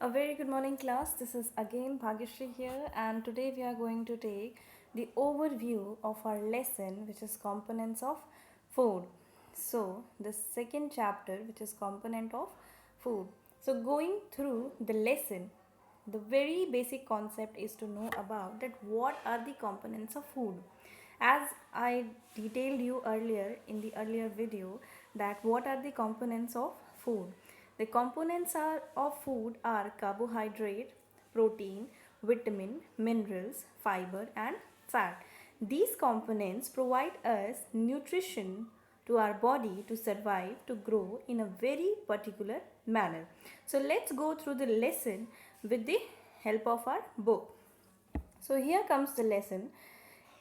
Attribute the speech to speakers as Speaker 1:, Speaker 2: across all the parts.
Speaker 1: A very good morning, class. This is again Bhagyashri here, and today we are going to take the overview of our lesson, which is components of food. So, the second chapter, which is component of food. So, going through the lesson, the very basic concept is to know about that what are the components of food. As I detailed you earlier in the earlier video, that what are the components of food. The components of food are carbohydrate, protein, vitamin, minerals, fiber and fat. These components provide us nutrition to our body to survive, to grow in a very particular manner. So let's go through the lesson with the help of our book. So here comes the lesson.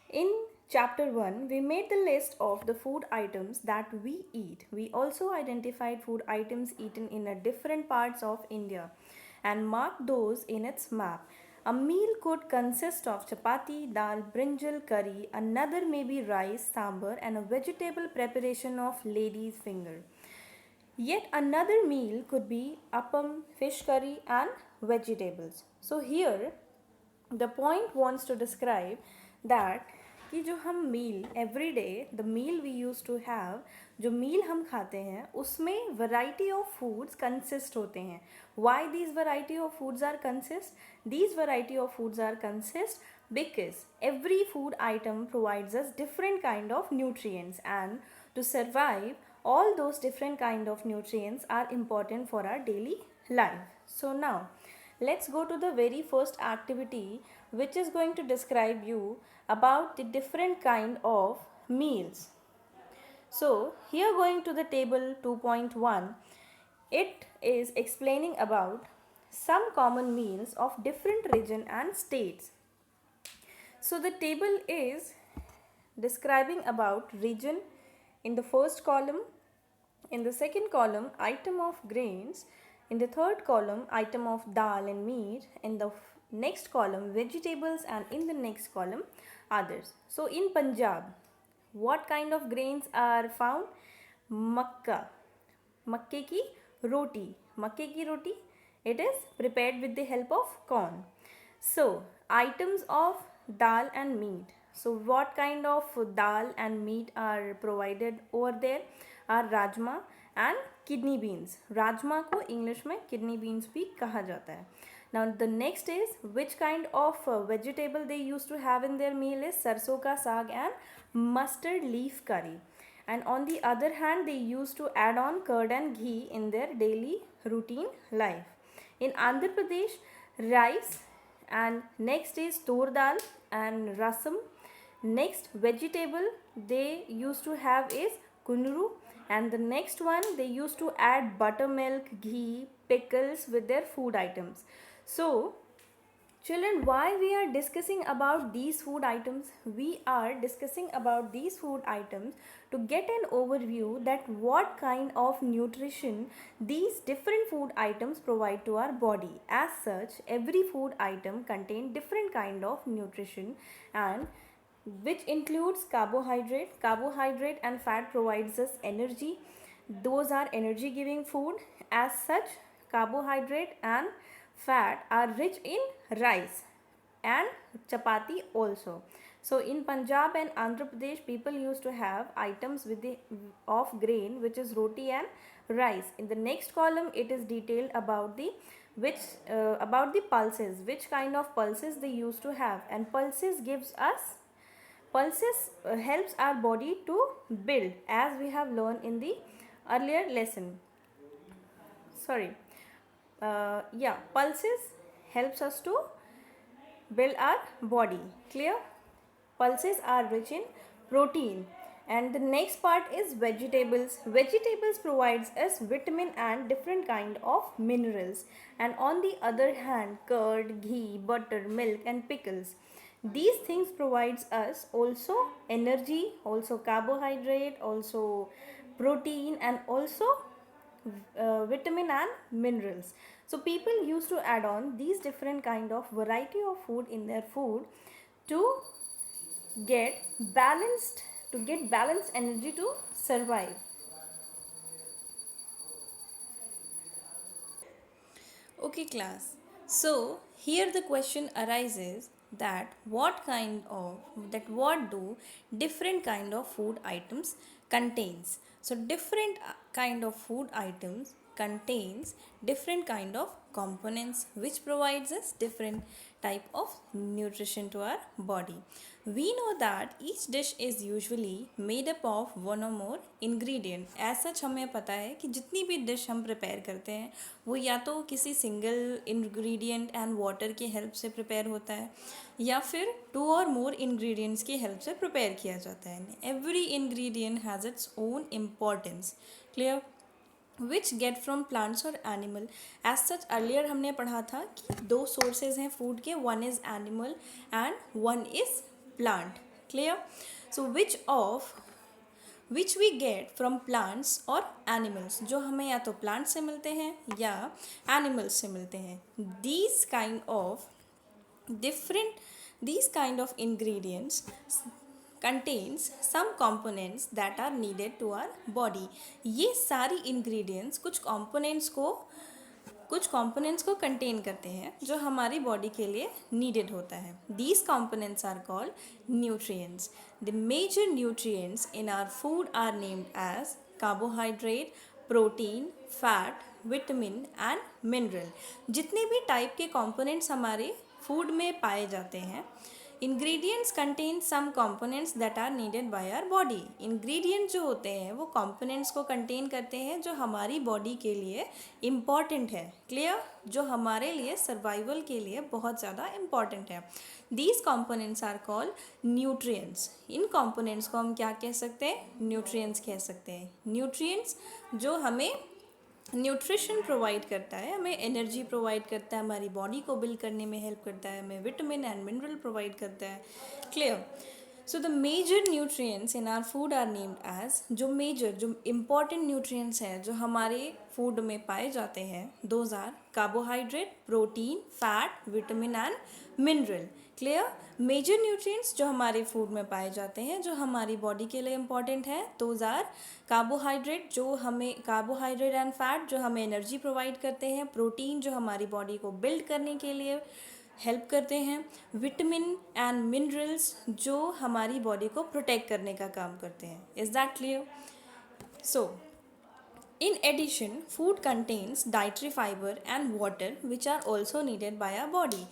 Speaker 1: In chapter 1, we made the list of the food items that we eat. We also identified food items eaten in a different parts of India and marked those in its map. A meal could consist of chapati, dal, brinjal, curry, another may be rice, sambar, and a vegetable preparation of lady's finger. Yet another meal could be appam, fish curry, and vegetables. So here the point wants to describe that कि जो हम meal every day the meal we use to have जो meal हम खाते हैं उसमें variety of foods consist होते हैं. Why these variety of foods are consist? These variety of foods are consist because every food item provides us different kind of nutrients, and to survive all those different kind of nutrients are important for our daily life. So now let's go to the very first activity, which is going to describe you about the different kind of meals. So here, going to the table 2.1, it is explaining about some common meals of different region and states. So the table is describing about region in the first column, in the second column item of grains, in the third column item of dal and meat, in the next column vegetables, and in the next column others. So in Punjab, what kind of grains are found? Makka, makke ki roti. Makke ki roti, it is prepared with the help of corn. So items of dal and meat. So what kind of dal and meat are provided over there are rajma and kidney beans. Rajma को English में kidney beans भी कहा जाता है. Now the next is which kind of vegetable they used to have in their meal is सरसों का साग and mustard leaf curry. And on the other hand, they used to add on curd and ghee in their daily routine life. In Andhra Pradesh, rice, and next is tur dal and rasam. Next vegetable they used to have is kunru, and the next one they used to add buttermilk, ghee, pickles with their food items. So children, why we are discussing about these food items? We are discussing about these food items to get an overview that what kind of nutrition these different food items provide to our body. As such, every food item contain different kind of nutrition, and which includes carbohydrate. Carbohydrate and fat provides us energy. Those are energy giving food. As such, carbohydrate and fat are rich in rice and chapati also. So in Punjab and Andhra Pradesh, people used to have items with the of grain, which is roti and rice. In the next column, it is detailed about the about the pulses, which kind of pulses they used to have, and pulses helps our body to build, as we have learned in the earlier lesson. Sorry. Pulses helps us to build our body. Clear? Pulses are rich in protein. And the next part is vegetables. Vegetables provides us vitamin and different kind of minerals. And on the other hand, curd, ghee, butter, milk and pickles. These things provides us also energy, also carbohydrate, also protein, and also vitamin and minerals. So people used to add on these different kind of variety of food in their food to get balanced energy to survive. Okay, class. So here the question arises that what do different kind of food items contains. So different kind of food items contains different kind of components which provides us different type of nutrition to our body. We know that each dish is usually made up of one or more ingredient. As such हमें पता है कि जितनी भी dish हम prepare करते हैं वो या तो किसी सिंगल इंग्रेडिएंट एंड वाटर की हेल्प से प्रिपेयर होता है या फिर टू और मोर इंग्रेडिएंट्स की हेल्प से प्रिपेयर किया जाता है. Every ingredient has its own importance. Clear? Which get from plants और एनिमल. एज सच अर्लियर हमने पढ़ा था कि दो सोर्सेज हैं फूड के, one is animal and one is plant. Clear? So which we get from plants और animals, जो हमें या तो प्लांट से मिलते हैं या एनिमल्स से मिलते हैं. These kind of ingredients contains some components that are needed to our body. ये सारी ingredients कुछ components को contain करते हैं जो हमारी body के लिए needed होता है. These components are called nutrients. The major nutrients in our food are named as carbohydrate, protein, fat, vitamin and mineral. जितने भी टाइप के components हमारे फूड में पाए जाते हैं, ingredients contain some components that are needed by our body. Ingredient जो होते हैं वो कंपोनेंट्स को कंटेन करते हैं जो हमारी बॉडी के लिए इम्पॉर्टेंट है. क्लियर? जो हमारे लिए सर्वाइवल के लिए बहुत ज़्यादा इम्पॉर्टेंट है. These components are called nutrients. इन कंपोनेंट्स को हम क्या कह सकते हैं? न्यूट्रिएंट्स कह सकते हैं. न्यूट्रिएंट्स जो हमें न्यूट्रिशन प्रोवाइड करता है, हमें एनर्जी प्रोवाइड करता है, हमारी बॉडी को बिल्ड करने में हेल्प करता है, हमें विटामिन एंड मिनरल प्रोवाइड करता है. Clear? So the major nutrients in our food are named as, जो इम्पॉर्टेंट न्यूट्रिएंट्स हैं जो हमारे फूड में पाए जाते हैं, those are carbohydrate, protein, fat, vitamin and mineral. Clear? Major nutrients जो हमारे फूड में पाए जाते हैं जो हमारी बॉडी के लिए इम्पॉर्टेंट है, those are carbohydrate and fat जो हमें एनर्जी प्रोवाइड करते हैं, प्रोटीन जो हमारी बॉडी को बिल्ड करने के लिए हेल्प करते हैं, विटामिन एंड मिनरल्स जो हमारी बॉडी को प्रोटेक्ट करने का काम करते हैं. Is that clear? So in addition, food contains dietary fiber and water which are also needed by our body.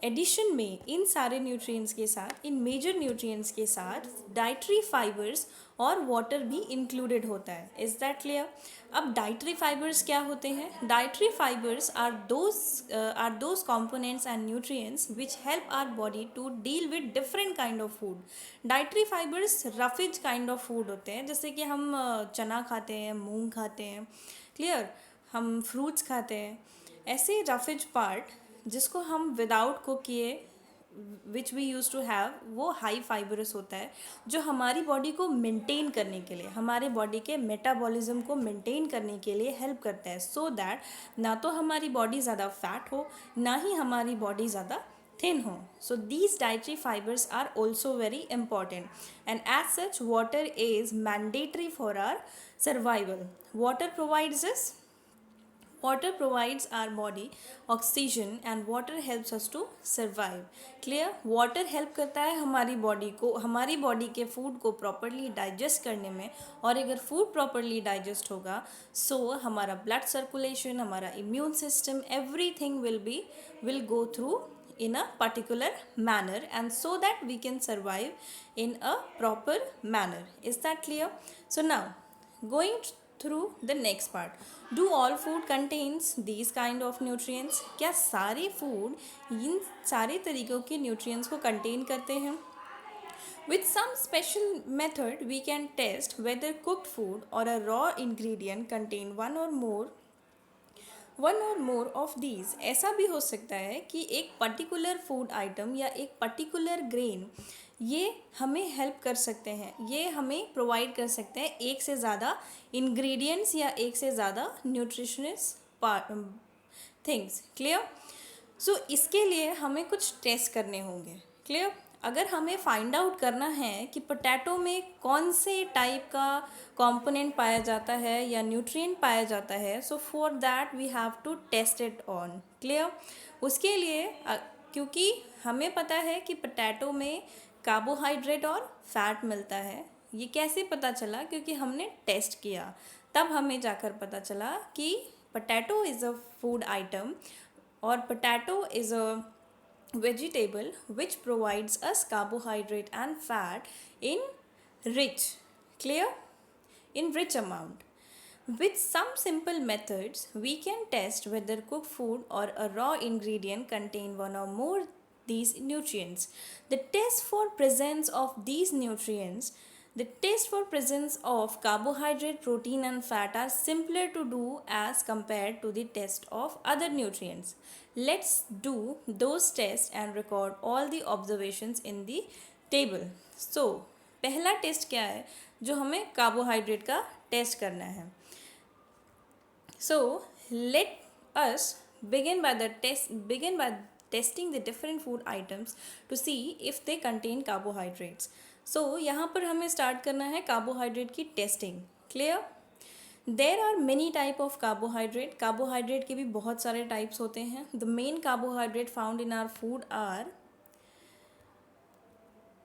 Speaker 1: Addition में इन सारे न्यूट्रिएंट्स के साथ, इन मेजर न्यूट्रिएंट्स के साथ डाइटरी फाइबर्स और वाटर भी इंक्लूडेड होता है. Is that clear? अब डाइटरी फाइबर्स क्या होते हैं? Dietary fibres are those components and nutrients which help our body to deal with different kind of food. Dietary fibres roughage kind of food होते हैं, जैसे कि हम चना खाते हैं, मूंग खाते हैं. क्लियर? हम फ्रूट्स खाते हैं. ऐसे रफेज पार्ट जिसको हम विदाउट कुक किए which we use to have, वो हाई फाइबरस होता है जो हमारी बॉडी को मेंटेन करने के लिए, हमारे बॉडी के मेटाबॉलिज्म को मेंटेन करने के लिए हेल्प करता है, सो दैट ना तो हमारी बॉडी ज़्यादा फैट हो ना ही हमारी बॉडी ज़्यादा thin हो. So these dietary fibers are also very important and as such water is mandatory for our survival. Water provides our body oxygen and water helps us to survive. Clear? Water help करता है हमारी body को, हमारी body के food को properly digest करने में, और अगर फूड प्रॉपरली डाइजेस्ट होगा सो हमारा ब्लड सर्कुलेशन, हमारा immune system, everything will go through in a particular manner and so that we can survive in a proper manner. Is that clear? So now going through the next part. Do all food contains these kind of nutrients? क्या सारे food in सारे तरीक़ों के nutrients को contain करते हैं? With some special method we can test whether cooked food or a raw ingredient contain one or more of these. ऐसा भी हो सकता है कि एक पर्टिकुलर फूड आइटम या एक पर्टिकुलर ग्रेन ये हमें हेल्प कर सकते हैं, ये हमें प्रोवाइड कर सकते हैं एक से ज़्यादा इंग्रेडिएंट्स या एक से ज़्यादा न्यूट्रिशनस थिंग्स. क्लियर? सो इसके लिए हमें कुछ टेस्ट करने होंगे. क्लियर? अगर हमें फाइंड आउट करना है कि पोटैटो में कौन से टाइप का कंपोनेंट पाया जाता है या न्यूट्रिएंट पाया जाता है, so for that we have to test it on. Clear? उसके लिए क्योंकि हमें पता है कि पोटैटो में कार्बोहाइड्रेट और फैट मिलता है। ये कैसे पता चला? क्योंकि हमने टेस्ट किया, तब हमें जाकर पता चला कि potato is a food item और potato is a vegetable which provides us carbohydrate and fat in rich clear in rich amount. With some simple methods we can test whether cooked food or a raw ingredient contain one or more these nutrients. The test for presence of these nutrients, the test for presence of carbohydrate, protein and fat are simpler to do as compared to the test of other nutrients. Let's do those tests and record all the observations in the table. So, पहला test क्या है जो हमें carbohydrate का test करना है? So, let us begin by testing the different food items to see if they contain carbohydrates. So, यहाँ पर हमें स्टार्ट करना है कार्बोहाइड्रेट की testing. Clear? There are many type of carbohydrate. Carbohydrate के भी बहुत सारे टाइप्स होते हैं। The main carbohydrate found in our food are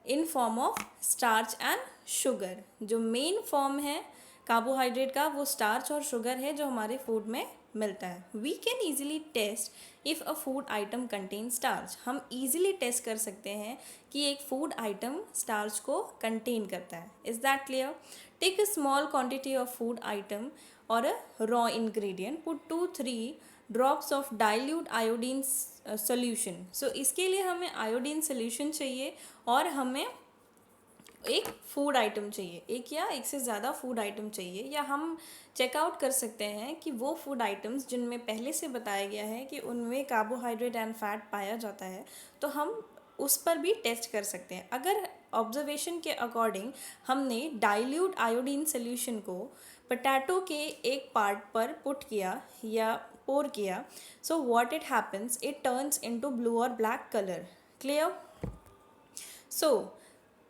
Speaker 1: in form of starch and sugar. जो मेन फॉर्म है कार्बोहाइड्रेट का वो स्टार्च और शुगर है जो हमारे फूड में मिलता है। We can easily test if a food item contain starch. हम ईजिली टेस्ट कर सकते हैं कि एक फूड आइटम स्टार्च को कंटेन करता है। Is that clear? Take a small quantity of food item और a raw ingredient, put 2-3 drops of dilute iodine solution. So इसके लिए हमें आयोडीन सोल्यूशन चाहिए और हमें एक फूड आइटम चाहिए, एक या एक से ज़्यादा फूड आइटम चाहिए, या हम चेकआउट कर सकते हैं कि वो फूड आइटम्स जिनमें पहले से बताया गया है कि उनमें कार्बोहाइड्रेट एंड फैट पाया जाता है, तो हम उस पर भी टेस्ट कर सकते हैं। अगर ऑब्जर्वेशन के अकॉर्डिंग हमने डाइल्यूट आयोडीन सोल्यूशन को पोटैटो के एक पार्ट पर पुट किया या पोर किया, so what it happens, it turns into blue और black colour. Clear? So,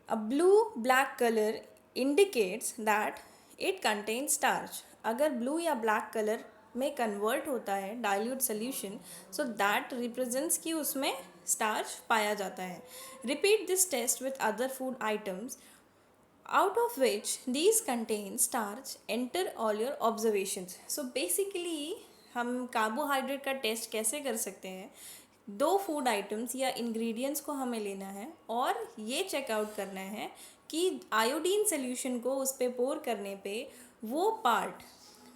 Speaker 1: a blue-black color indicates that it contains starch. अगर blue या black color में convert होता है dilute solution, so that represents कि उसमें starch पाया जाता है. Repeat this test with other food items out of which these contain starch. Enter all your observations. So basically हम कार्बोहाइड्रेट का टेस्ट कैसे कर सकते हैं? 2 फूड आइटम्स या इंग्रेडिएंट्स को हमें लेना है और ये चेकआउट करना है कि आयोडीन सोल्यूशन को उस पे पोर करने पे वो पार्ट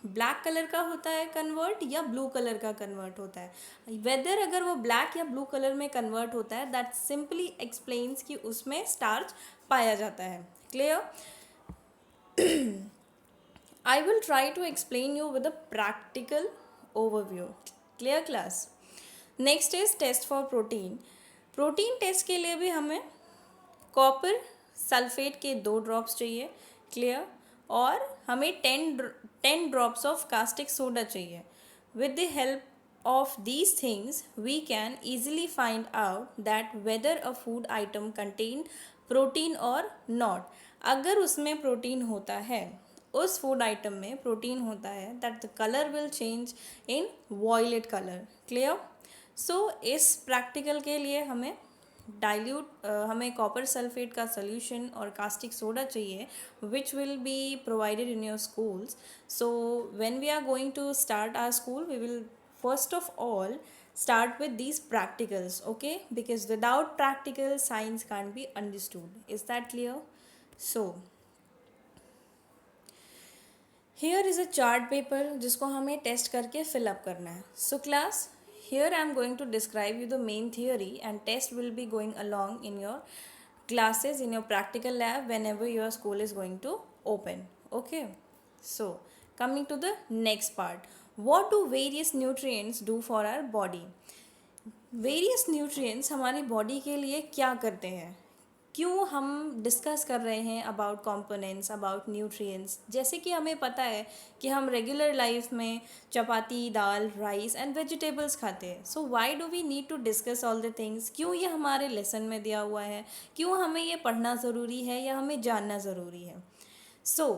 Speaker 1: ब्लैक कलर का होता है कन्वर्ट या ब्लू कलर का कन्वर्ट होता है। वेदर अगर वो ब्लैक या ब्लू कलर में कन्वर्ट होता है, दैट सिंपली एक्सप्लेन्स कि उसमें स्टार्च पाया जाता है। Clear? I will try to explain you with a practical overview. Clear class? Next is test for protein. Protein test के लिए भी हमें कॉपर सल्फेट के 2 ड्रॉप्स चाहिए। क्लियर? और हमें 10 ड्रॉप्स ऑफ कास्टिक सोडा चाहिए। With the help of these things we can easily find out that whether a food item contain protein और नॉट। अगर उसमें प्रोटीन होता है, उस फूड आइटम में प्रोटीन होता है, that the colour will change in violet colour. Clear? So इस प्रैक्टिकल के लिए हमें हमें कॉपर सल्फेट का सोल्यूशन और कास्टिक सोडा चाहिए, which will be provided in your schools. So when we are going to start our school, we will first of all start with these practicals, okay, because without practical science can't be understood. Is that clear? So here is a chart paper जिसको हमें test करके fill up करना है. So class, here I am going to describe you the main theory and test will be going along in your classes, in your practical lab whenever your school is going to open. Okay. So coming to the next part. What do various nutrients do for our body? Various nutrients हमारी body के लिए क्या करते हैं? क्यों हम discuss कर रहे हैं अबाउट कंपोनेंट्स, अबाउट न्यूट्रिएंट्स? जैसे कि हमें पता है कि हम रेगुलर लाइफ में chapati, dal, rice and vegetables खाते हैं। So why do we need to discuss all the things? क्यों ये हमारे लेसन में दिया हुआ है? क्यों हमें ये पढ़ना ज़रूरी है या हमें जानना ज़रूरी है? सो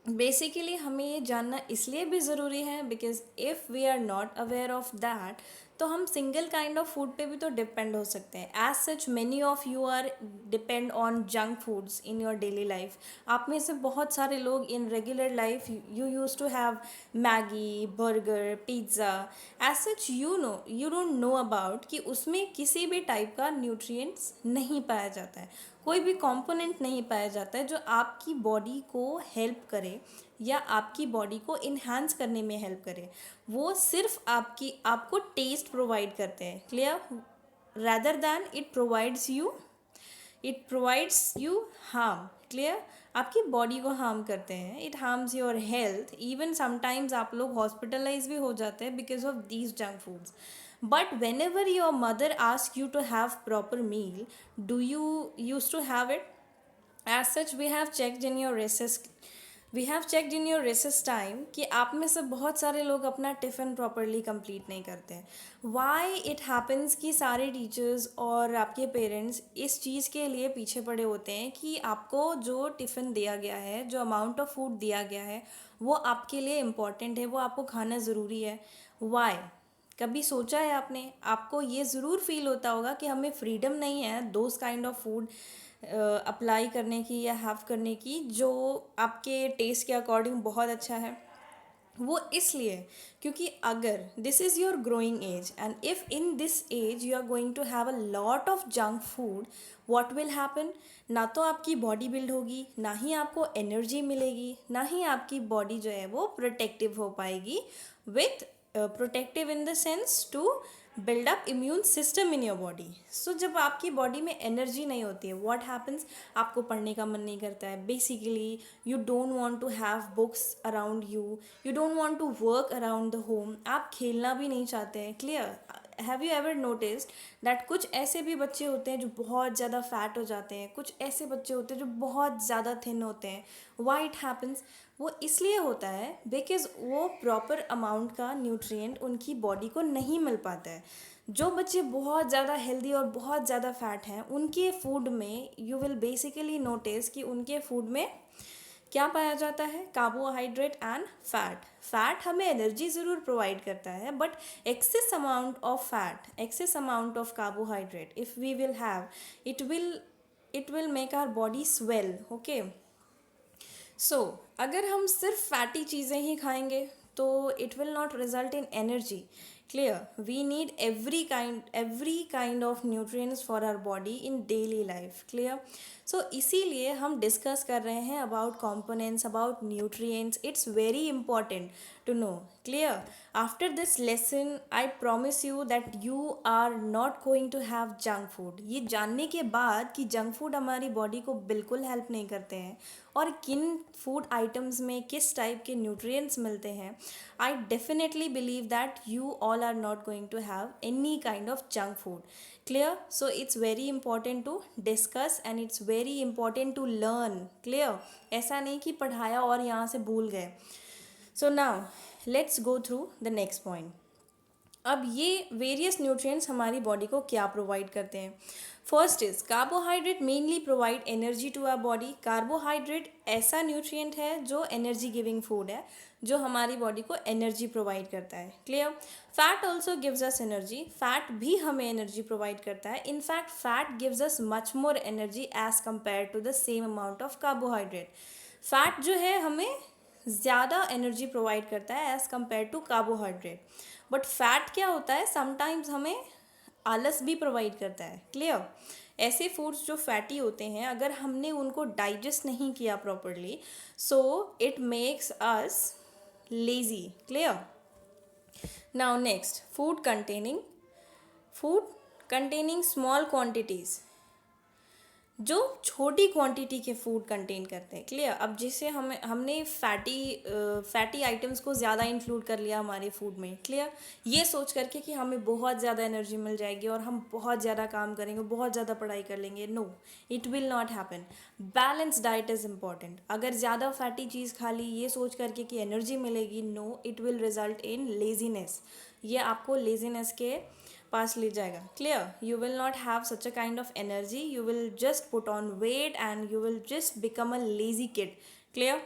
Speaker 1: बेसिकली हमें ये जानना इसलिए भी ज़रूरी है because if we are not aware of that, तो हम सिंगल काइंड ऑफ फूड पे भी तो डिपेंड हो सकते हैं। As such many of you are depend on junk foods in your daily life. आप में से बहुत सारे लोग in regular life you use to have Maggi, burger, pizza. As such you don't know about कि उसमें किसी भी टाइप का न्यूट्रिएंट्स नहीं पाया जाता है, कोई भी कंपोनेंट नहीं पाया जाता है जो आपकी बॉडी को हेल्प करे या आपकी बॉडी को इन्हांस करने में हेल्प करे। वो सिर्फ आपको टेस्ट प्रोवाइड करते हैं, clear? rather than it provides you harm, clear? आपकी बॉडी को हार्म करते हैं, it harms your health. Even sometimes आप लोग हॉस्पिटलाइज भी हो जाते हैं because of these junk foods. But whenever your mother ask you to have proper meal, do you use to have it? As such we have checked in your recess time कि आप में से बहुत सारे लोग अपना tiffin properly complete नहीं करते हैं। वाई इट हैपन्स कि सारे टीचर्स और आपके पेरेंट्स इस चीज़ के लिए पीछे पड़े होते हैं कि आपको जो टिफ़िन दिया गया है, जो अमाउंट ऑफ फूड दिया गया है, वो आपके लिए इम्पॉर्टेंट है, वो आपको खाना ज़रूरी है। वाई? कभी सोचा है आपने? आपको ये ज़रूर फील होता होगा कि हमें फ्रीडम नहीं है those kind of food apply करने की या हैव करने की जो आपके टेस्ट के अकॉर्डिंग बहुत अच्छा है। वो इसलिए क्योंकि अगर this is your growing age and if in this age you are going to have a lot of junk food, what will happen? ना तो आपकी बॉडी बिल्ड होगी, ना ही आपको एनर्जी मिलेगी, ना ही आपकी बॉडी जो है वो प्रोटेक्टिव हो पाएगी। With protective in the sense to build up immune system in your body. So जब आपकी बॉडी में एनर्जी नहीं होती है, व्हाट हैपन्स? आपको पढ़ने का मन नहीं करता है। Basically you don't want to have books around you don't want to work around the home, आप खेलना भी नहीं चाहते हैं, clear? Have you ever noticed that कुछ ऐसे भी बच्चे होते हैं जो बहुत ज़्यादा फैट हो जाते हैं, कुछ ऐसे बच्चे होते हैं जो बहुत ज़्यादा थिन होते हैं। Why it happens? वो इसलिए होता है बिकॉज वो प्रॉपर अमाउंट का न्यूट्रिएंट उनकी बॉडी को नहीं मिल पाता है। जो बच्चे बहुत ज़्यादा हेल्दी और बहुत ज़्यादा फैट हैं, उनके फूड में यू विल बेसिकली नोटिस कि उनके फूड में क्या पाया जाता है? Carbohydrate and fat. फैट हमें एनर्जी ज़रूर प्रोवाइड करता है, but excess amount of fat, excess amount of carbohydrate if we will have, it will make our body swell, okay? So अगर हम सिर्फ फैटी चीज़ें ही खाएंगे तो it will not result in energy, clear? We need every kind of nutrients for our body in daily life, clear? So इसीलिए हम discuss कर रहे हैं about components, about nutrients. It's very important to know, clear? After this lesson I promise you that you are not going to have junk food. ये जानने के बाद कि जंक फूड हमारी बॉडी को बिल्कुल हेल्प नहीं करते हैं और किन फूड आइटम्स में किस टाइप के न्यूट्रिएंट्स मिलते हैं, I definitely believe that you all are not going to have any kind of junk food, clear? So it's very important to discuss and it's very important to learn, clear? ऐसा नहीं कि पढ़ाया और यहाँ से भूल गए। So now let's go through the next point. अब ये वेरियस न्यूट्रिएंट्स हमारी बॉडी को क्या प्रोवाइड करते हैं? First is carbohydrate mainly provide energy to our body. Carbohydrate ऐसा न्यूट्रिएंट है जो एनर्जी गिविंग फूड है, जो हमारी बॉडी को एनर्जी प्रोवाइड करता है, clear? Fat also gives us energy. Fat भी हमें एनर्जी प्रोवाइड करता है। In fact fat gives us much more energy as compare to the same amount of carbohydrate. Fat जो है हमें ज़्यादा एनर्जी प्रोवाइड करता है as compare to carbohydrate. But fat क्या होता है? समटाइम्स हमें आलस भी प्रोवाइड करता है, क्लियर? ऐसे फूड्स जो फैटी होते हैं, अगर हमने उनको डाइजेस्ट नहीं किया properly, so it makes us lazy, clear? Now next, food containing small quantities जो छोटी क्वांटिटी के फूड कंटेन करते हैं। क्लियर? अब जैसे हमने फैटी आइटम्स को ज़्यादा इंक्लूड कर लिया हमारे फूड में। क्लियर? ये सोच करके कि हमें बहुत ज़्यादा एनर्जी मिल जाएगी और हम बहुत ज़्यादा काम करेंगे, बहुत ज़्यादा पढ़ाई कर लेंगे। No, it will not happen. Balance diet is important. अगर ज़्यादा फैटी चीज़ खा ली ये सोच करके कि एनर्जी मिलेगी, no, it will result in laziness. ये आपको लेजीनेस के पास ले जाएगा। Clear? You will not have such a kind of energy, you will just put on weight and you will just become a lazy kid. Clear?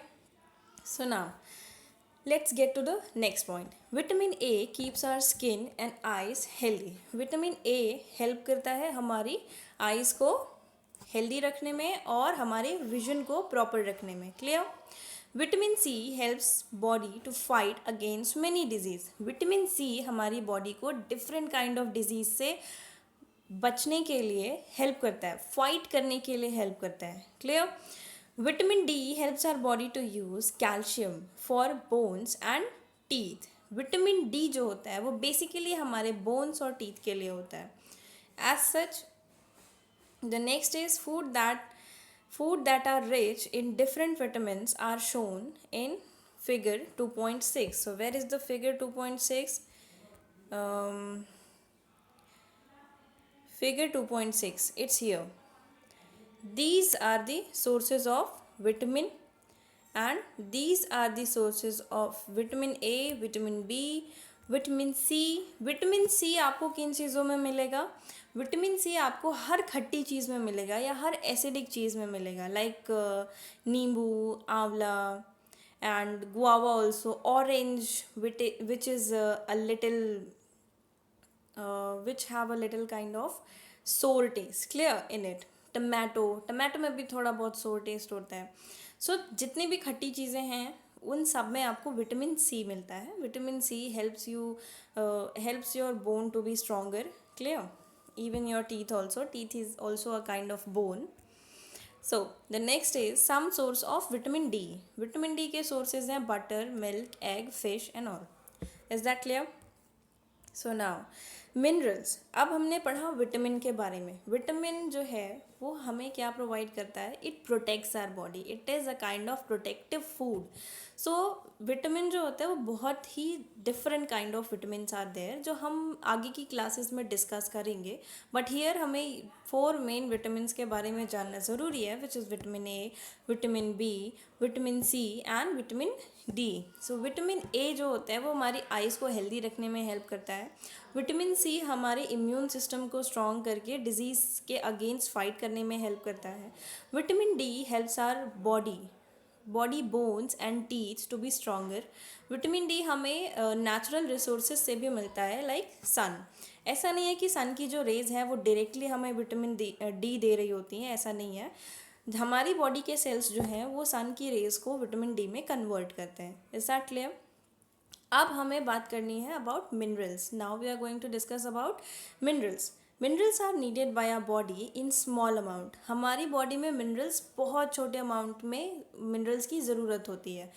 Speaker 1: So now let's get to the next point. Vitamin A keeps our skin and eyes healthy. Vitamin A help करता है हमारी eyes को healthy रखने में और हमारे vision को proper रखने में। Clear? Vitamin C helps body to fight against many disease. Vitamin C हमारी बॉडी को डिफरेंट काइंड ऑफ डिजीज़ से बचने के लिए हेल्प करता है, फाइट करने के लिए हेल्प करता है। Clear? Vitamin D helps our body to use calcium for bones and teeth. Vitamin D जो होता है वो बेसिकली हमारे बोन्स और टीथ के लिए होता है। As such, the next is food that are rich in different vitamins are shown in figure 2.6. So where is the figure 2.6? Figure 2.6, it's here. These are the sources of vitamin and these are the sources of vitamin A, vitamin B, vitamin C. Vitamin C आपको किन चीज़ों में मिलेगा? Vitamin C आपको हर खट्टी चीज़ में मिलेगा या हर एसिडिक चीज़ में मिलेगा, लाइक नींबू, आंवला and guava also, orange which is a little which have a little kind of sour taste, clear, in it. Tomato में भी थोड़ा बहुत सोर टेस्ट होता है। सो जितनी भी खट्टी चीज़ें हैं उन सब में आपको विटामिन सी मिलता है। Vitamin C helps your bone to be stronger. Clear? Even your teeth also, teeth is also a kind of bone. So the next is some source of vitamin D. Vitamin D के sources हैं butter, milk, egg, fish and all. Is that clear? So now minerals. अब हमने पढ़ा vitamin के बारे में। Vitamin जो है वो हमें क्या प्रोवाइड करता है? It protects our body, it is a kind of protective food. So vitamin जो होता है वो बहुत ही different kind of vitamin are there जो हम आगे की क्लासेस में डिस्कस करेंगे। बट हियर हमें 4 मेन विटामिन के बारे में जानना ज़रूरी है, which is vitamin A, vitamin B, vitamin C and vitamin D. So vitamin A जो होता है वो हमारी आइज़ को हेल्दी रखने में हेल्प करता है। विटामिन सी हमारे इम्यून सिस्टम को स्ट्रॉन्ग करके डिजीज़ के अगेंस्ट फाइट करने में हेल्प करता है। Vitamin D helps our body bones and teeth to be stronger. Vitamin D हमें नेचुरल रिसोर्सेज से भी मिलता है, लाइक सन। ऐसा नहीं है कि सन की जो रेज है वो डायरेक्टली हमें विटामिन डी दे रही होती हैं, ऐसा नहीं है। हमारी बॉडी के सेल्स जो हैं वो सन की रेज को विटामिन डी में कन्वर्ट करते हैं। Is that clear? अब हमें बात करनी है about minerals. Now we are going to discuss about minerals. Minerals are needed by our body in small amount. हमारी बॉडी में मिनरल्स बहुत छोटे अमाउंट में मिनरल्स की ज़रूरत होती है।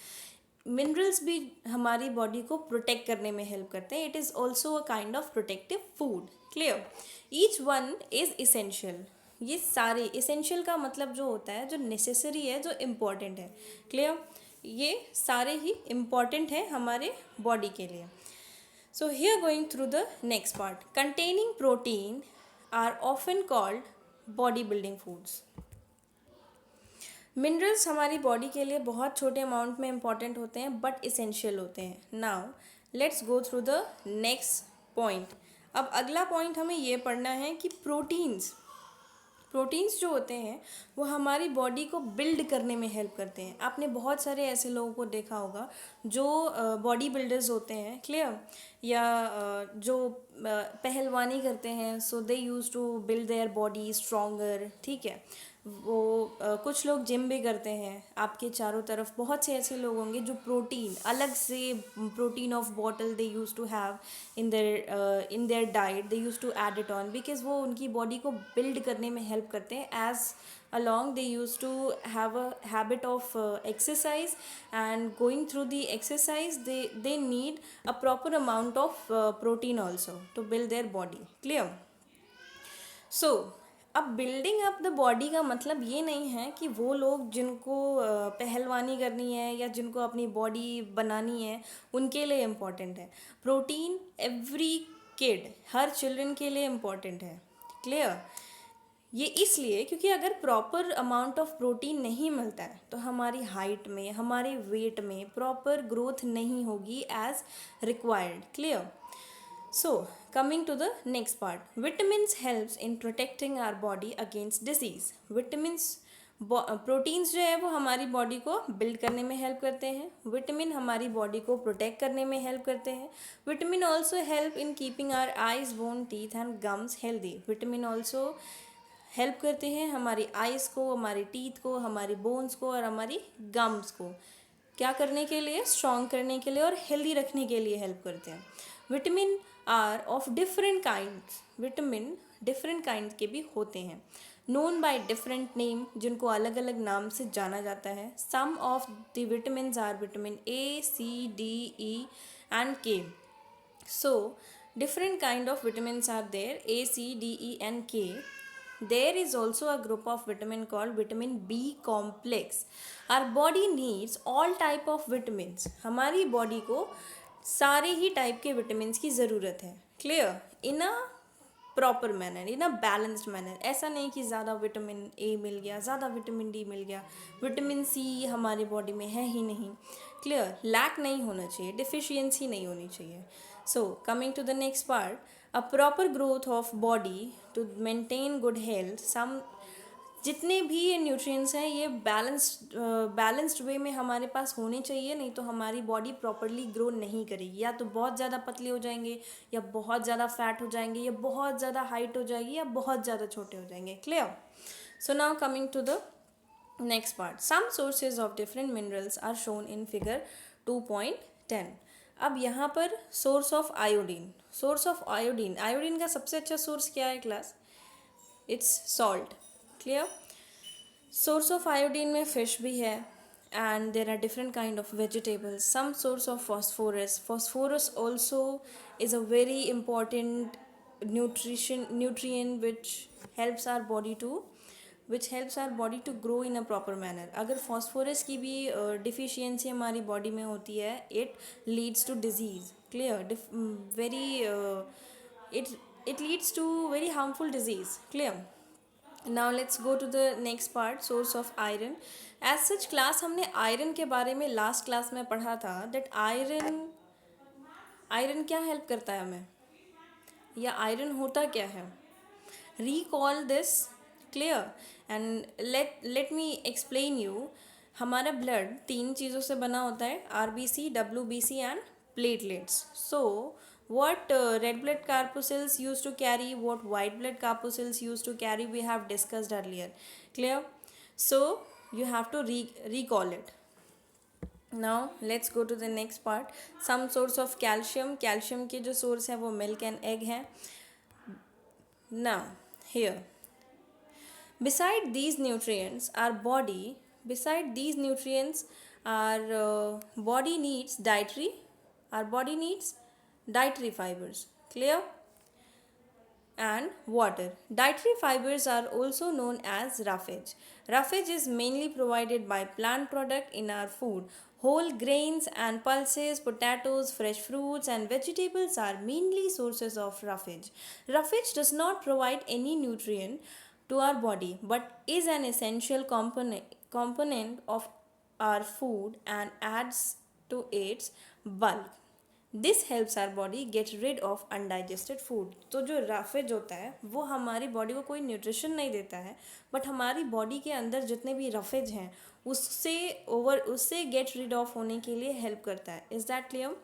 Speaker 1: मिनरल्स भी हमारी बॉडी को प्रोटेक्ट करने में हेल्प करते हैं। It is also a kind of protective food. Clear? Each one is essential. ये सारे इसेंशियल का मतलब जो होता है, जो नेसेसरी है, जो इम्पॉर्टेंट है। क्लियर? ये सारे ही इम्पॉर्टेंट हैं हमारे बॉडी के लिए। So here going through the next part. Containing protein are often called body building foods. Minerals हमारी बॉडी के लिए बहुत छोटे अमाउंट में इंपॉर्टेंट होते हैं बट इसेंशियल होते हैं। Now let's go through the next point. अब अगला पॉइंट हमें ये पढ़ना है कि प्रोटीन्स जो होते हैं वो हमारी बॉडी को बिल्ड करने में हेल्प करते हैं। आपने बहुत सारे ऐसे लोगों को देखा होगा जो बॉडी बिल्डर्स होते हैं। क्लियर? या जो पहलवानी करते हैं, so they use to build their body stronger. ठीक है? वो कुछ लोग जिम भी करते हैं। आपके चारों तरफ बहुत से ऐसे लोग होंगे जो प्रोटीन अलग से protein of bottle they use to have in their diet, they use to add it on because वो उनकी बॉडी को बिल्ड करने में हेल्प करते हैं। As along they used to have a habit of exercise, and going through the exercise they need a proper amount of protein also to build their body. Clear? So अब building up the body का मतलब ये नहीं है कि वो लोग जिनको पहलवानी करनी है या जिनको अपनी बॉडी बनानी है उनके लिए इम्पॉर्टेंट है। Protein every kid, her children के लिए इम्पॉर्टेंट है। क्लियर? ये इसलिए क्योंकि अगर प्रॉपर अमाउंट ऑफ प्रोटीन नहीं मिलता है तो हमारी हाइट में, हमारे वेट में प्रॉपर ग्रोथ नहीं होगी as required. Clear? So, coming to the next part, vitamins helps in protecting our body against disease. Vitamins, proteins जो है वो हमारी बॉडी को बिल्ड करने में हेल्प करते हैं। विटामिन हमारी बॉडी को प्रोटेक्ट करने में हेल्प करते हैं। Vitamin also help in keeping our eyes, bone, teeth and gums healthy. Vitamin also help करते हैं हमारी आइज़ को, हमारी टीथ को, हमारी बोन्स को और हमारी गम्स को क्या करने के लिए, स्ट्रॉन्ग करने के लिए और हेल्दी रखने के लिए हेल्प करते हैं। Vitamin are of different kinds, vitamin different kind के भी होते हैं, नोन बाय डिफरेंट नेम, जिनको अलग अलग नाम से जाना जाता है। Some of the vitamin are vitamin A, C, D, E and K. So, different kind of vitamins are there, A, C, D, E and K. There is also a group of vitamin called vitamin B complex. Our body needs all type of vitamins. हमारी body को सारे ही type के vitamin की ज़रूरत है। Clear? In a proper manner, in a balanced manner. ऐसा नहीं कि ज़्यादा विटामिन ए मिल गया, ज़्यादा विटामिन डी मिल गया, विटामिन सी हमारी बॉडी में है ही नहीं। क्लियर? लैक नहीं होना चाहिए, डिफिशियंसी नहीं होनी चाहिए। So coming to the next part, a proper growth of body to maintain good health. Some जितने भी ये न्यूट्रिएंट्स हैं ये बैलेंस्ड वे में हमारे पास होने चाहिए, नहीं तो हमारी बॉडी प्रॉपरली ग्रो नहीं करेगी। या तो बहुत ज़्यादा पतले हो जाएंगे, या बहुत ज़्यादा फैट हो जाएंगे, या बहुत ज़्यादा हाइट हो जाएगी, या बहुत ज़्यादा छोटे हो जाएंगे। Clear? So now coming to the next part, some sources of different minerals are shown in figure 2.10। अब यहाँ पर source of iodine, source of iodine, iodine का सबसे अच्छा सोर्स क्या है class? It's salt. Clear? Source of iodine में fish भी है and there are different kind of vegetables. Some source of phosphorus, phosphorus also is a very important nutrient which helps our body to grow in a proper manner. अगर phosphorus की भी deficiency हमारी body में होती है, it leads to disease. Clear? it leads to very harmful disease. Clear? Now let's go to the next part, source of iron. As such class हमने iron के बारे में लास्ट क्लास में पढ़ा था, that आयरन क्या हेल्प करता है हमें, या आयरन होता क्या है? Recall this. Clear? And let me explain you. हमारा ब्लड 3 चीज़ों से बना होता है, RBC, WBC and platelets. So what red blood corpuscles used to carry, what white blood corpuscles used to carry, we have discussed earlier. Clear? So you have to recall it. Now let's go to the next part, some source of calcium. calcium के जो source है वो milk and egg है. Now here, beside these nutrients our body needs dietary fibers. Clear? And water. Dietary fibers are also known as roughage. Roughage is mainly provided by plant product in our food. Whole grains and pulses, potatoes, fresh fruits and vegetables are mainly sources of roughage. Roughage does not provide any nutrient to our body but is an essential component of our food and adds to its bulk. This helps our body get rid of undigested food. तो जो roughage होता है वो हमारी body को कोई nutrition नहीं देता है, बट हमारी बॉडी के अंदर जितने भी रफेज हैं उससे गेट रिड ऑफ होने के लिए हेल्प करता है. Is that clear?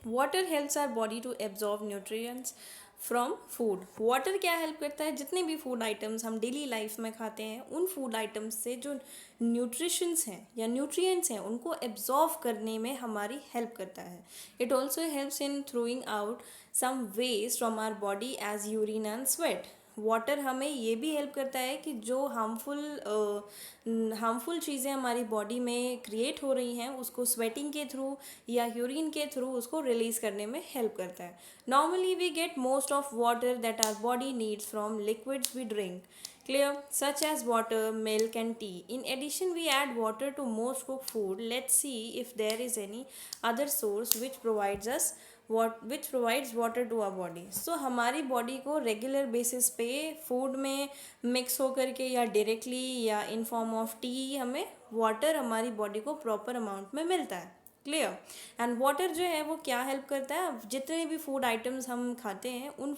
Speaker 1: Water helps our body to absorb nutrients from food. Water क्या हेल्प करता है? जितने भी फूड आइटम्स हम डेली लाइफ में खाते हैं उन फूड आइटम्स से जो न्यूट्रिशंस हैं या न्यूट्रिएंट्स हैं उनको एब्जॉर्व करने में हमारी हेल्प करता है. It also helps in throwing out some waste from our body as urine and sweat. Water हमें ये भी हेल्प करता है कि जो हार्मफुल चीज़ें हमारी बॉडी में क्रिएट हो रही हैं उसको स्वेटिंग के थ्रू या यूरिन के थ्रू उसको रिलीज़ करने में हेल्प करता है. Normally we get most of water that our body needs from liquids we drink. Clear, such as water, milk, and tea. In addition, we add water to most cooked food. Let's see if there is any other source which provides water to our body. So हमारी body को regular basis पे food में mix होकर के या directly या इन form of T हमें water हमारी बॉडी को प्रॉपर अमाउंट में मिलता है. क्लियर. एंड वाटर जो है वो क्या हेल्प करता है, जितने भी फूड आइटम्स हम खाते हैं उन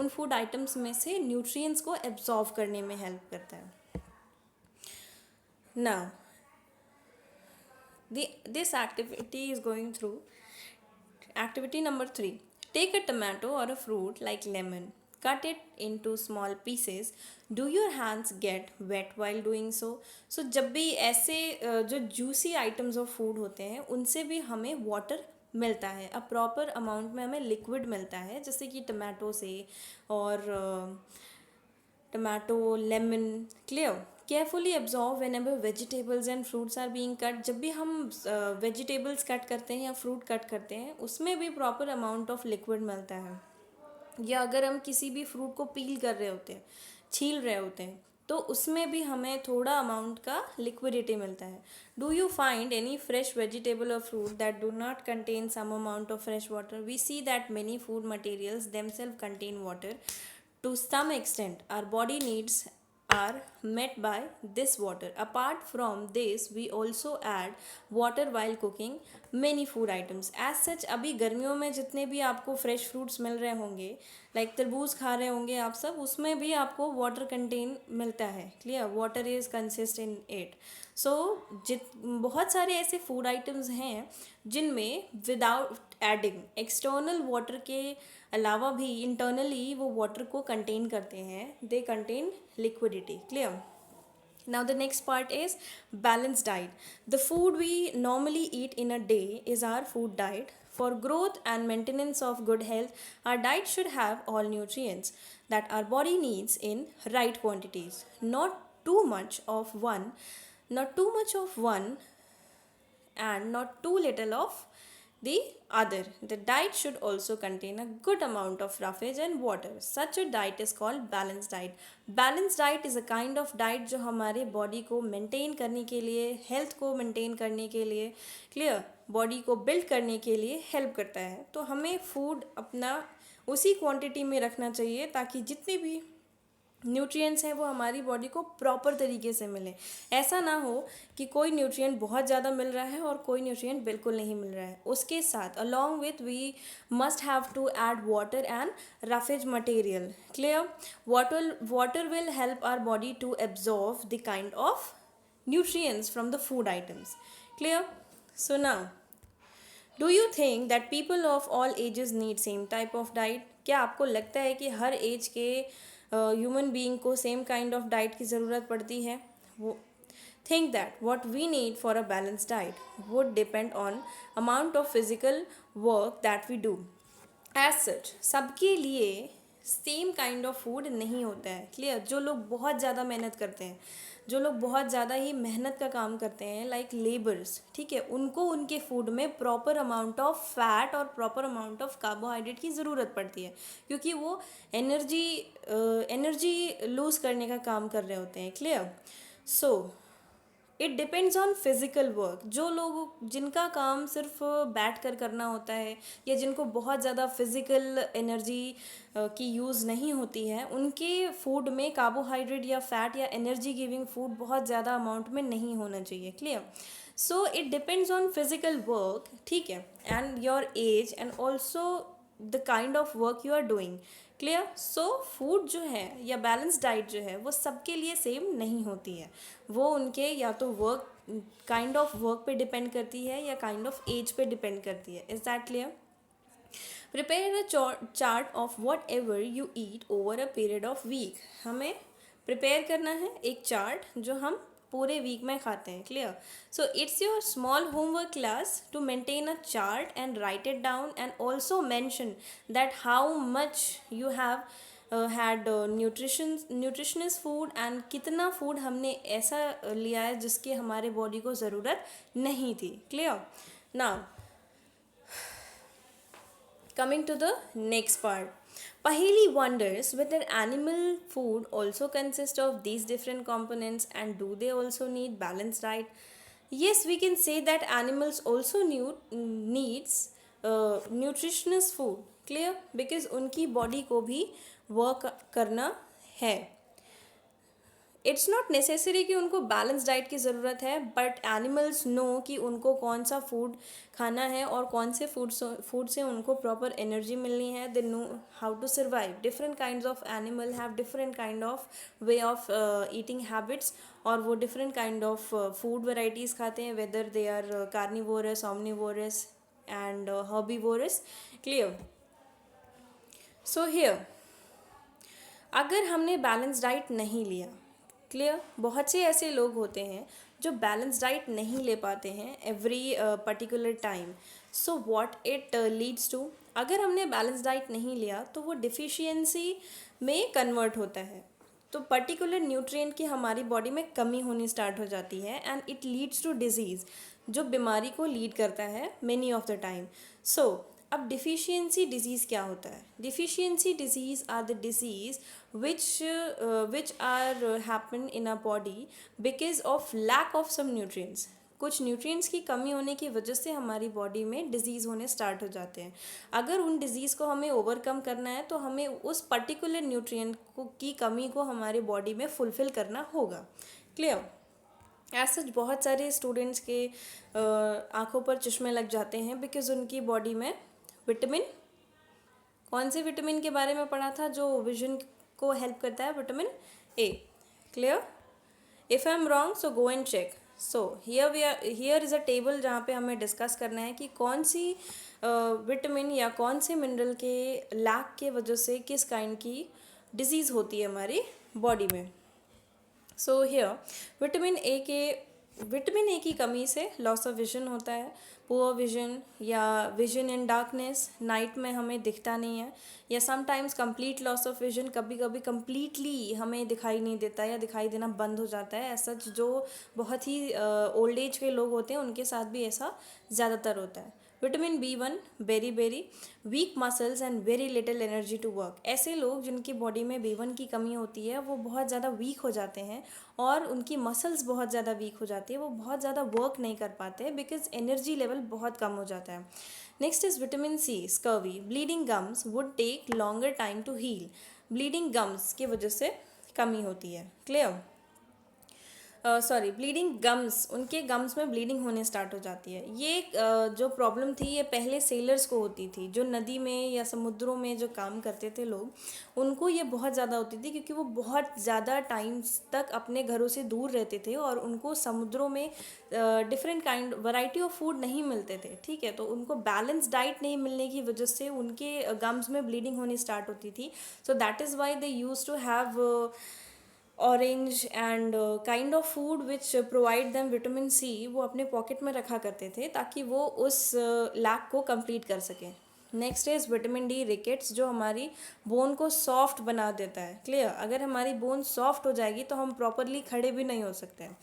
Speaker 1: फूड आइटम्स में से न्यूट्रिएंट्स को एब्जॉर्व करने में हेल्प करता है. Now this activity is going through activity number 3. Take a tomato or a fruit like lemon. Cut it into small pieces. Do your hands get wet while doing so? So जब भी ऐसे जो juicy items of food होते हैं उनसे भी हमें water मिलता है. अ प्रॉपर अमाउंट में हमें लिक्विड मिलता है, जैसे कि टमाटो से और tomato, lemon. Clear. Carefully absorb whenever vegetables and fruits are being cut. जब भी हम वेजिटेबल्स कट करते हैं या फ्रूट कट करते हैं उसमें भी प्रॉपर अमाउंट ऑफ लिक्विड मिलता है. या अगर हम किसी भी फ्रूट को पील कर रहे होते हैं, छील रहे होते हैं, तो उसमें भी हमें थोड़ा अमाउंट का लिक्विडिटी मिलता है. Do you find any fresh vegetable और fruit that do not contain some amount of fresh water? We see that many food materials themselves contain water. To some extent, our body needs are met by this water. Apart from this, we also add water while cooking many food items. As such, अभी गर्मियों में जितने भी आपको fresh fruits मिल रहे होंगे, like तरबूज खा रहे होंगे आप सब, उसमें भी आपको वाटर कंटेन मिलता है. Clear. Water is consist in it. So बहुत सारे ऐसे फूड आइटम्स हैं जिनमें विदाउट एडिंग एक्सटर्नल वाटर के अलावा भी इंटरनली वो वाटर को कंटेन करते हैं. They contain liquidity. Clear. Now the next part is balanced diet. The food we normally eat in a day is our food diet. For growth and maintenance of good health, our diet should have all nutrients that our body needs in right quantities. Not too much of one and not too little of the other. The diet should also contain a good amount of roughage and water. Such a diet is called balanced diet. Balanced diet is a kind of diet जो हमारे body को maintain करने के लिए, health को maintain करने के लिए, क्लियर, बॉडी को बिल्ड करने के लिए हेल्प करता है. तो हमें फूड अपना उसी क्वांटिटी में रखना चाहिए ताकि जितने भी न्यूट्रिएंट्स हैं वो हमारी बॉडी को प्रॉपर तरीके से मिले. ऐसा ना हो कि कोई न्यूट्रिएंट बहुत ज़्यादा मिल रहा है और कोई न्यूट्रिएंट बिल्कुल नहीं मिल रहा है. उसके साथ along with we must have to add water and roughage material. Clear. Water will help our body to absorb the kind of nutrients from the food items. Clear. So now, do you think that people of all ages need same type of diet? क्या आपको लगता है कि हर age के human being को same kind of diet की ज़रूरत पड़ती है? वो think that what we need for a balance diet would depend on amount of physical work that we do. As such सबके लिए सेम काइंड ऑफ फूड नहीं होता है. क्लियर. जो लोग बहुत ज़्यादा मेहनत करते हैं, जो लोग बहुत ज़्यादा ही मेहनत का काम करते हैं, लाइक लेबर्स, ठीक है, उनको उनके फूड में प्रॉपर अमाउंट ऑफ फैट और प्रॉपर अमाउंट ऑफ कार्बोहाइड्रेट की ज़रूरत पड़ती है क्योंकि वो एनर्जी लूज़ करने का काम कर रहे होते हैं. Clear. So it depends on physical work. जो लोग जिनका काम सिर्फ बैठ कर करना होता है या जिनको बहुत ज़्यादा फिज़िकल एनर्जी की यूज़ नहीं होती है, उनके फूड में कार्बोहाइड्रेट या फैट या एनर्जी गिविंग फूड बहुत ज़्यादा अमाउंट में नहीं होना चाहिए. Clear. So it depends on physical work, ठीक है, and your age and also the kind of work you are doing. Clear. So food जो है या बैलेंस डाइट जो है वो सबके लिए सेम नहीं होती है. वो उनके या तो वर्क काइंड ऑफ वर्क पे डिपेंड करती है या काइंड ऑफ एज पे डिपेंड करती है. Is that clear? Prepare a chart of whatever you eat over a period of week. हमें प्रिपेयर करना है एक चार्ट जो हम पूरे वीक में खाते हैं. Clear. So it's your small homework class to maintain a chart and write it down and also mention that how much you have had nutritious food and कितना फूड हमने ऐसा लिया है जिसकी हमारे बॉडी को ज़रूरत नहीं थी. Clear. Now coming to the next part, Paheli wonders whether animal food also consists of these different components and do they also need balanced diet. Yes, we can say that animals also needs nutritious food. Clear. Because उनकी body को भी work करना है. It's not necessary कि उनको balance diet की ज़रूरत है, बट एनिमल्स नो कि उनको कौन सा फूड खाना है और कौन से फूड से उनको प्रॉपर एनर्जी मिलनी है. They know how to survive. Different kinds of animal have different kind of way of eating habits, और वो different kind of food varieties खाते हैं, whether they are carnivorous, omnivorous and herbivorous. Clear. So here अगर हमने balance diet नहीं लिया, clear, बहुत से ऐसे लोग होते हैं जो बैलेंस डाइट नहीं ले पाते हैं every particular time. So what it leads to, अगर हमने बैलेंस डाइट नहीं लिया तो वो डिफिशियंसी में कन्वर्ट होता है. तो पर्टिकुलर न्यूट्रिएंट की हमारी बॉडी में कमी होनी स्टार्ट हो जाती है and it leads to disease, जो बीमारी को लीड करता है many of the time. So अब डिफिशियंसी डिजीज़ क्या होता है? Deficiency disease are the disease which are happen in our body because of lack of some nutrients. कुछ न्यूट्रिएंट्स की कमी होने की वजह से हमारी बॉडी में डिजीज़ होने स्टार्ट हो जाते हैं. अगर उन डिजीज़ को हमें ओवरकम करना है तो हमें उस पर्टिकुलर न्यूट्रिएंट की कमी को हमारी बॉडी में फुलफ़िल करना होगा. क्लियर. ऐसा बहुत सारे स्टूडेंट्स के आँखों पर चश्मे लग जाते हैं बिकॉज उनकी बॉडी में विटामिन, कौन से विटामिन के बारे में पढ़ा था जो विजन को हेल्प करता है? Vitamin A. Clear. If I am wrong so go and check. So here is a table जहाँ पे हमें डिस्कस करना है कि कौन सी विटामिन या कौन से मिनरल के लैक के वजह से किस काइंड की डिजीज़ होती है हमारी बॉडी में. सो हियर विटामिन ए की कमी से लॉस ऑफ विजन होता है, पुअर विजन या विजन इन डार्कनेस, नाइट में हमें दिखता नहीं है, या sometimes complete loss of vision, कभी कभी कम्प्लीटली हमें दिखाई नहीं देता या दिखाई देना बंद हो जाता है. ऐसा जो बहुत ही ओल्ड एज के लोग होते हैं उनके साथ भी ऐसा ज़्यादातर होता है. Vitamin B1 very weak muscles and very little energy to work. ऐसे लोग जिनकी बॉडी में B1 की कमी होती है वो बहुत ज़्यादा वीक हो जाते हैं और उनकी मसल्स बहुत ज़्यादा वीक हो जाती है, वो बहुत ज़्यादा वर्क नहीं कर पाते बिकॉज एनर्जी लेवल बहुत कम हो जाता है. Next is vitamin C scurvy. Bleeding gums would take longer time to heal. Bleeding gums की वजह से कमी होती है. क्लियर. ब्लीडिंग गम्स, उनके गम्स में ब्लीडिंग होने स्टार्ट हो जाती है. ये जो प्रॉब्लम थी ये पहले सेलर्स को होती थी, जो नदी में या समुद्रों में जो काम करते थे लोग, उनको ये बहुत ज़्यादा होती थी क्योंकि वो बहुत ज़्यादा टाइम्स तक अपने घरों से दूर रहते थे और उनको समुद्रों में different kind variety of food नहीं मिलते थे. ठीक है, तो उनको बैलेंस डाइट नहीं मिलने की वजह से उनके गम्स में ब्लीडिंग होनी स्टार्ट होती थी. So that is why they use to have orange and kind of food which provide them vitamin C, वो अपने पॉकेट में रखा करते थे ताकि वो उस लैक को कंप्लीट कर सकें. Next is vitamin D rickets, जो हमारी बोन को सॉफ्ट बना देता है. क्लियर. अगर हमारी बोन सॉफ्ट हो जाएगी तो हम प्रॉपरली खड़े भी नहीं हो सकते हैं.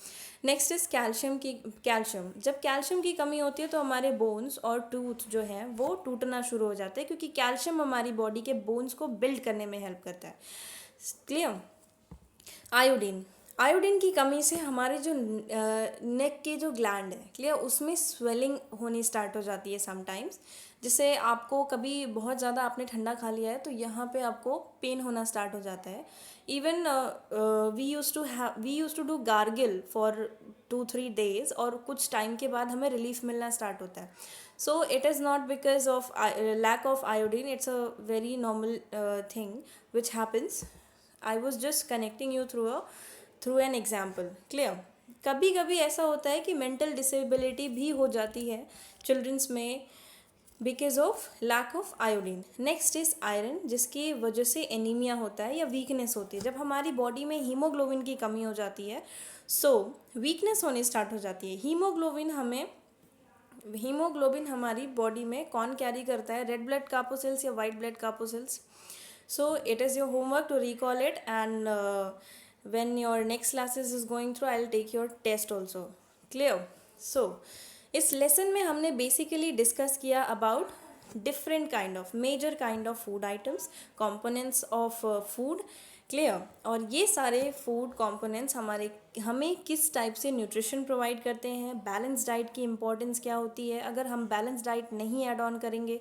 Speaker 1: Next is calcium. जब कैल्शियम की कमी होती है तो हमारे बोन्स और टूथ जो हैं वो टूटना शुरू हो जाते हैं क्योंकि कैल्शियम हमारी बॉडी के बोन्स को बिल्ड करने में हेल्प करता है. क्लियर. आयोडीन की कमी से हमारे जो नेक के जो ग्लैंड है, क्लियर, उसमें स्वेलिंग होनी स्टार्ट हो जाती है समटाइम्स, जिससे आपको कभी बहुत ज़्यादा आपने ठंडा खा लिया है तो यहाँ पे आपको पेन होना स्टार्ट हो जाता है. Even we use to do gargle for 2-3 days और कुछ टाइम के बाद हमें रिलीफ मिलना स्टार्ट होता है. So it is not because of lack of iodine, it's a very normal thing which happens. I was just connecting you through an example. Clear. कभी कभी ऐसा होता है कि मेंटल डिसेबिलिटी भी हो जाती है चिल्ड्रंस में because of lack of iodine. Next is iron, जिसकी वजह से एनीमिया होता है या वीकनेस होती है. जब हमारी बॉडी में हीमोग्लोबिन की कमी हो जाती है सो वीकनेस होनी स्टार्ट हो जाती है. हीमोग्लोबिन हमारी बॉडी में कौन कैरी करता है? रेड ब्लड कार्पोसेल्स या white blood corpuscles? So it is your homework to recall it, and when your next classes is going through, I'll take your test also. Clear? So इस lesson में हमने basically discuss किया about different kind of major kind of food items, components of food. Clear? और ये सारे food components हमारे हमें किस टाइप से न्यूट्रिशन प्रोवाइड करते हैं, बैलेंस डाइट की इंपॉर्टेंस क्या होती है, अगर हम बैलेंस डाइट नहीं ऐड ऑन करेंगे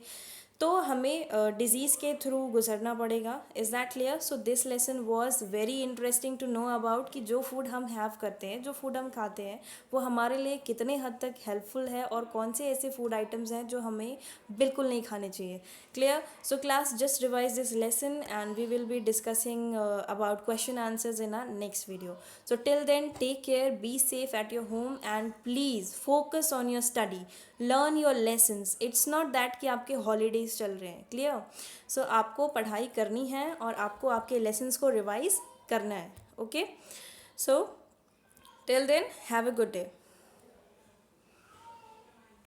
Speaker 1: तो हमें डिजीज़ के थ्रू गुजरना पड़ेगा. Is that clear? So this lesson was very interesting to know about कि जो फूड हम हैव करते हैं, जो फूड हम खाते हैं, वो हमारे लिए कितने हद तक हेल्पफुल है और कौन से ऐसे फूड आइटम्स हैं जो हमें बिल्कुल नहीं खाने चाहिए. Clear? So class, just revise this lesson and we will be discussing about question answers in our next video. So till then, take care, be safe at your home, and please focus on your study. Learn your lessons. It's not that कि आपके holidays चल रहे हैं. Clear? So आपको पढ़ाई करनी है और आपको आपके lessons को revise करना है. Okay? So till then, have a good day.